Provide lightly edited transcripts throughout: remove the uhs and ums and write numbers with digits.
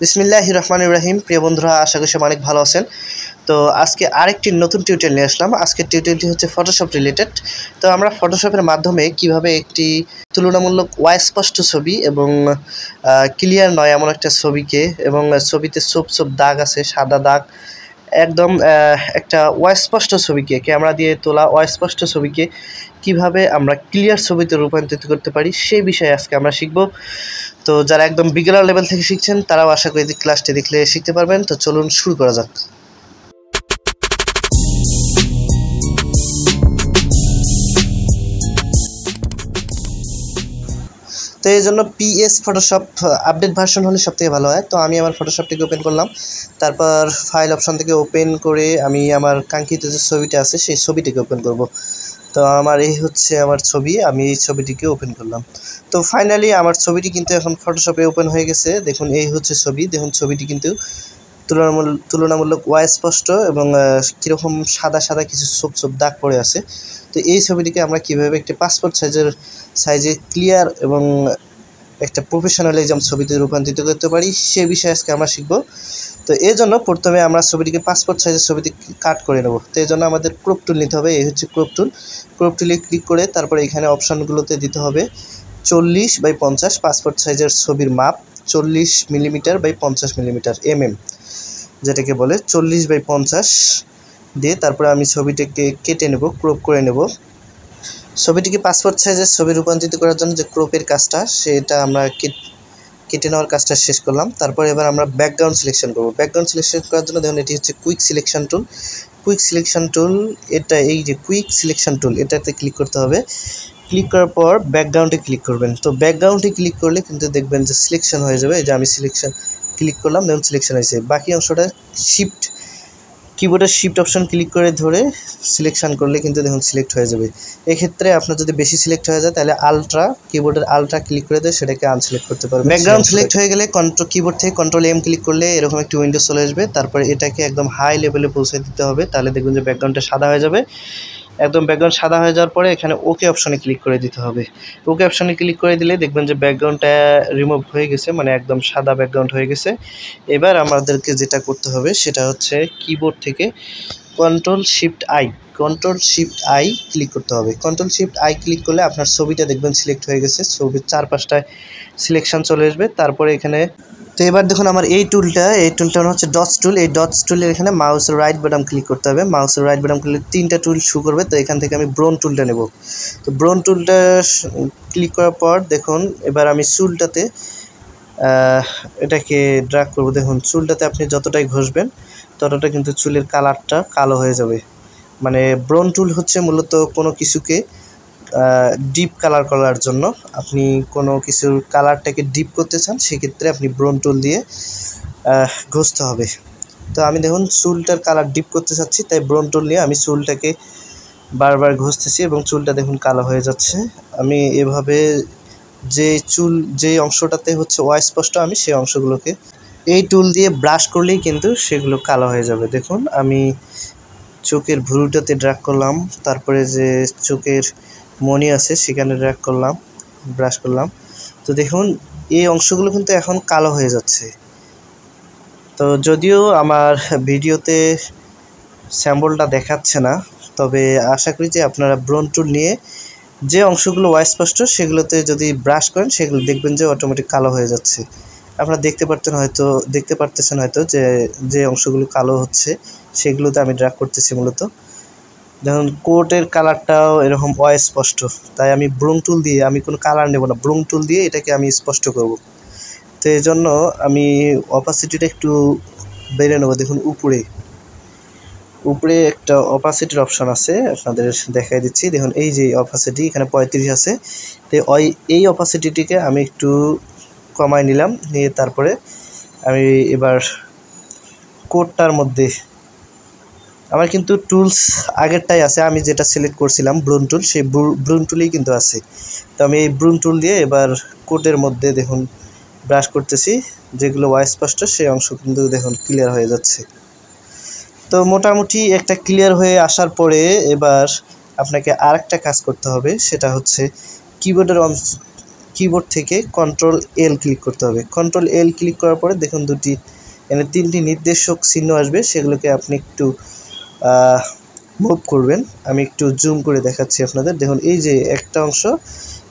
বিসমিল্লাহির রহমানির রহিম। প্রিয় বন্ধুরা, আশা করি সবাই অনেক ভালো আছেন। তো আজকে আরেকটি নতুন টিউটোরিয়াল নিয়ে আসলাম। আজকের টিউটোরিয়ালটি হচ্ছে ফটোশপ রিলেটেড। তো আমরা ফটোশপের মাধ্যমে কিভাবে একটি তুলনামূলক অস্পষ্ট ছবি এবং ক্লিয়ার নয় এমন একটা ছবিকে, এবং ছবিতে ছোপ ছোপ দাগ আছে, সাদা দাগ, একদম একটা অস্পষ্ট ছবিকে, ক্যামেরা দিয়ে তোলা অস্পষ্ট ছবিকে কিভাবে আমরা ক্লিয়ার ছবিতে রূপান্তরিত করতে পারি সেই বিষয়ে আজকে আমরা শিখব। তো যারা একদম বিগিনার লেভেল থেকে শিখছেন তারাও আশা করি ক্লাসটি দেখলে শিখতে পারবেন। তো চলুন শুরু করা যাক। তো এই জন্য পিএস ফটোশপ আপডেট ভার্সন হলে সবথেকে ভালো হয়। তো আমি আমার ফটোশপটিকে ওপেন করলাম, তারপর ফাইল অপশন থেকে ওপেন করে আমি আমার কাঙ্ক্ষিত যে ছবিটা আছে সেই ছবিটিকে ওপেন করব। তো আমার এই হচ্ছে আমার ছবি, আমি এই ছবিটিকে ওপেন করলাম। তো ফাইনালি আমার ছবিটি কিন্তু এখন ফটোশপে ওপেন হয়ে গেছে। দেখুন এই হচ্ছে ছবি। দেখুন ছবিটি কিন্তু তুলনামূলক অস্পষ্ট এবং কীরকম সাদা সাদা কিছু ছোপ ছোপ দাগ পড়ে আছে। তো এই ছবিটিকে আমরা কীভাবে একটি পাসপোর্ট সাইজে ক্লিয়ার এবং একটা প্রফেশনালিজম ছবিতে রূপান্তরিত করতে পারি সে বিষয়ে আজকে আমরা শিখব। তো এই জন্য প্রথমে আমরা ছবিটিকে পাসপোর্ট সাইজের ছবিতে কাট করে নেব। তো এই জন্য আমাদের ক্রপ টুল নিতে হবে। এই হচ্ছে ক্রপ টুল। ক্রপ টুলে ক্লিক করে তারপরে এখানে অপশানগুলোতে দিতে হবে 40x50 পাসপোর্ট সাইজের ছবির মাপ 40 মিলিমিটার বাই 50 মিলিমিটার যেটাকে বলে 40x50 দিয়ে তারপরে আমি ছবিটাকে কেটে নেব, ক্রপ করে নেব। ছবিটিকে পাসপোর্ট সাইজের ছবি রূপান্তরিত করার জন্য যে ক্রপের কাজটা সেটা আমরা কেটে নেওয়ার কাজটা শেষ করলাম। তারপর এবার আমরা ব্যাকগ্রাউন্ড সিলেকশন করব। ব্যাকগ্রাউন্ড সিলেকশন করার জন্য দেখুন এটি হচ্ছে quick selection tool. Quick selection tool এটা, এই যে কুইক সিলেকশন টুল, এটাতে ক্লিক করতে হবে। ক্লিক করার পর ব্যাকগ্রাউন্ডে ক্লিক করবেন। তো ব্যাকগ্রাউন্ডে ক্লিক করলে কিন্তু দেখবেন যে সিলেকশন হয়ে যাবে। এই যে আমি সিলেকশন ক্লিক করলাম, দেখুন সিলেকশন হয়েছে। বাকি অংশটা কিবোর্ডের শিফট অপশন ক্লিক করে ধরে সিলেকশন করলে কিন্তু দেখুন সিলেক্ট হয়ে যাবে। এক্ষেত্রে আপনার যদি বেশি সিলেক্ট হয়ে যায় তাহলে কিবোর্ডের আলট্রা ক্লিক করে দিয়ে সেটাকে আনসিলেক্ট করতে পারবেন। ব্যাকগ্রাউন্ড সিলেক্ট হয়ে গেলে কিবোর্ড থেকে কন্ট্রোল এম ক্লিক করলে এরকম একটি উইন্ডো চলে আসবে। তারপরে এটাকে একদম হাই লেভেলে পৌঁছে দিতে হবে, তাহলে দেখবেন যে ব্যাকগ্রাউন্ডটা সাদা হয়ে যাবে। একদম ব্যাকগ্রাউন্ড সাদা হয়ে যাওয়ার পরে এখানে ওকে অপশনে ক্লিক করে দিতে হবে। ওকে অপশনে ক্লিক করে দিলে দেখবেন যে ব্যাকগ্রাউন্ডটা রিমুভ হয়ে গেছে, মানে একদম সাদা ব্যাকগ্রাউন্ড হয়ে গেছে। এবার আমাদেরকে যেটা করতে হবে সেটা হচ্ছে কিবোর্ড থেকে কন্ট্রোল শিফট আই ক্লিক করতে হবে। কন্ট্রোল শিফট আই ক্লিক করলে আপনার ছবিটা দেখবেন সিলেক্ট হয়ে গেছে। ছবির চারপাশটায় সিলেকশন চলে আসবে। তারপরে এখানে তো এবার দেখুন আমার এই টুলটা হচ্ছে ডটস টুল। এই ডটস টুলের এখানে মাউসের রাইট বাটন ক্লিক করতে হবে। মাউসের রাইট বাটন ক্লিক করলে 3টা টুল শো করবে। তো এখান থেকে আমি ব্রোন টুলটা নেব। তো ব্রোন টুলটা ক্লিক করার পর দেখুন এবার আমি চুলটাতে এটাকে ড্র্যাগ করব। দেখুন চুলটাতে আপনি যতটাই ঘষবেন ততটা কিন্তু চুলের কালারটা কালো হয়ে যাবে। মানে ব্রোন টুল হচ্ছে মূলত কোনো কিছুকে ডিপ কালার করার জন্য। আপনি কোনো কিছুর কালারটাকে ডিপ করতে চান সেক্ষেত্রে আপনি ব্রোন টুল দিয়ে ঘষতে হবে। তো আমি দেখুন চুলটার কালার ডিপ করতে চাচ্ছি, তাই ব্রোন টুল নিয়ে আমি চুলটাকে বারবার ঘষতেছি এবং চুলটা দেখুন কালো হয়ে যাচ্ছে। আমি এভাবে যে অংশটাতে হচ্ছে অস্পষ্ট আমি সেই অংশগুলোকে এই টুল দিয়ে ব্রাশ করলেই কিন্তু সেগুলো কালো হয়ে যাবে। দেখুন আমি চোখের ভুরুটাতে ড্র্যাগ করলাম, তারপরে যে চোখের মণি আছে সেখানে ড্র্যাগ করলাম, ব্রাশ করলাম। তো দেখুন এই অংশগুলো কিন্তু এখন কালো হয়ে যাচ্ছে। তো যদিও আমার ভিডিওতে স্যাম্পলটা দেখাচ্ছে না, তবে আশা করি যে আপনারা ব্রোন টুল নিয়ে যে অংশগুলো অস্পষ্ট সেগুলোতে যদি ব্রাশ করেন সেগুলো দেখবেন যে অটোমেটিক কালো হয়ে যাচ্ছে। আপনারা দেখতে পারতেছেন হয়তো যে অংশগুলো কালো হচ্ছে সেগুলোতে আমি ড্র্যাগ করতেছি মূলত। দেখুন কোটের কালারটাও এরকম অস্পষ্ট, তাই আমি ব্রোন টুল দিয়ে, আমি কোনো কালার নেব না, ব্রোন টুল দিয়ে এটাকে আমি স্পষ্ট করব। তো এই জন্য আমি অপাসিটিটা একটু বেড়ে নেব। দেখুন উপরে একটা অপাসিটির অপশান আছে, আপনাদের দেখাই দিচ্ছি। দেখুন এই যে অপাসিটি এখানে 35 আছে। তো এই অপাসিটিটিকে আমি একটু কমাই নিলাম, নিয়ে তারপরে আমি এবার কোডটার মধ্যে আমার কিন্তু টুলস আগেরটাই আছে, আমি যেটা সিলেক্ট করছিলাম ব্রোন টুল, সেই ব্রোন টুলেই কিন্তু আছে। তো আমি এই ব্রোন টুল দিয়ে এবার কোডের মধ্যে দেখুন ব্রাশ করতেছি, যেগুলো অস্পষ্ট সেই অংশ কিন্তু দেখুন ক্লিয়ার হয়ে যাচ্ছে। তো মোটামুটি একটা ক্লিয়ার হয়ে আসার পরে এবার আপনাকে আরেকটা কাজ করতে হবে, সেটা হচ্ছে কিবোর্ড থেকে কন্ট্রোল এল ক্লিক করতে হবে। কন্ট্রোল এল ক্লিক করার পরে দেখুন এখানে 3টি নির্দেশক চিহ্ন আসবে, সেগুলোকে আপনি একটু মুভ করবেন। আমি একটু জুম করে দেখাচ্ছি আপনাদের। দেখুন এই যে একটা অংশ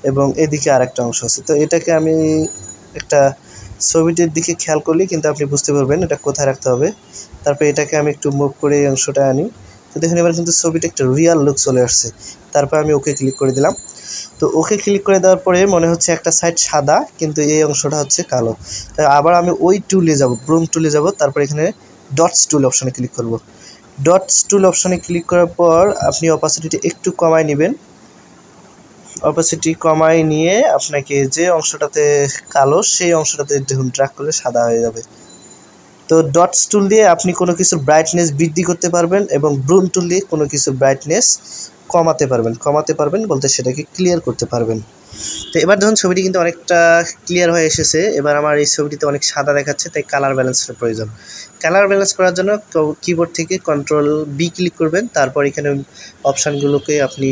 এবং এদিকে আরেকটা অংশ আছে। তো এটাকে আমি একটা ছবিটির দিকে খেয়াল করলে কিন্তু আপনি বুঝতে পারবেন এটা কোথায় রাখতে হবে। তারপর এটাকে আমি একটু মুভ করে এই অংশটা আনি। তো দেখুন এবার কিন্তু ছবিটা একটা রিয়াল লুক চলে আসছে। তারপর আমি ওকে ক্লিক করে দিলাম। তো ওকে ক্লিক করে দেওয়ার পরে মনে হচ্ছে একটা সাইড সাদা, কিন্তু এই অংশটা হচ্ছে কালো। তাই আবার আমি ওই টুলে যাব, ব্রুম টুলে যাব, তারপর এখানে ডটস টুল অপশানে ক্লিক করব। ডটস টুল অপশানে ক্লিক করার পর আপনি অপাসিটিটা একটু কমায় নেবেন। অপাসিটি কমায় নিয়ে আপনাকে যে অংশটাতে কালো সেই অংশটাতে দেখুন ড্র্যাগ করলে সাদা হয়ে যাবে। তো ডটস টুল দিয়ে আপনি কোনো কিছুর ব্রাইটনেস বৃদ্ধি করতে পারবেন এবং ব্রুম টুল দিয়ে কোনো কিছুর ব্রাইটনেস কমাতে পারবেন বলতে সেটাকে ক্লিয়ার করতে পারবেন। তো এবার ধরুন ছবিটি কিন্তু অনেকটা ক্লিয়ার হয়ে এসেছে। এবার আমার এই ছবিটিতে অনেক সাদা দেখাচ্ছে, তাই কালার ব্যালেন্সের প্রয়োজন। কালার ব্যালেন্স করার জন্য কিবোর্ড থেকে কন্ট্রোল বি ক্লিক করবেন। তারপর এখানে অপশানগুলোকে আপনি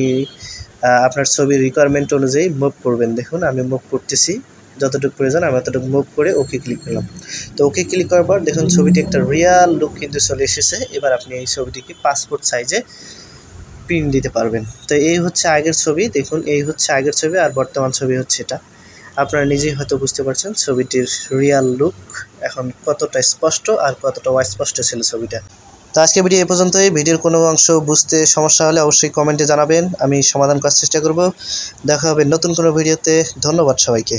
আপনার ছবির রিকোয়ারমেন্ট অনুযায়ী মুভ করবেন। দেখুন আমি মুভ করতেছি, যতটুকু প্রয়োজন আমি ততটুকু মুভ করে ওকে ক্লিক করলাম। তো ওকে ক্লিক করার পর দেখুন ছবিটি একটা রিয়াল লুক কিন্তু চলে এসেছে। এবার আপনি এই ছবিটিকে পাসপোর্ট সাইজে প্রিন্ট দিতে পারবেন। তো এই হচ্ছে আগের ছবি। দেখুন এই হচ্ছে আগের ছবি আর বর্তমান ছবি হচ্ছে এটা। আপনারা নিজেই হয়তো বুঝতে পারছেন ছবিটির রিয়াল লুক এখন কতটা স্পষ্ট আর কতটা অস্পষ্ট ছিল ছবিটা। তো আজকে ভিডিও এ পর্যন্তই। ভিডিওর কোনো অংশ বুঝতে সমস্যা হলে অবশ্যই কমেন্টে জানাবেন, আমি সমাধান করার চেষ্টা করব। দেখা হবে নতুন কোনো ভিডিওতে। ধন্যবাদ সবাইকে।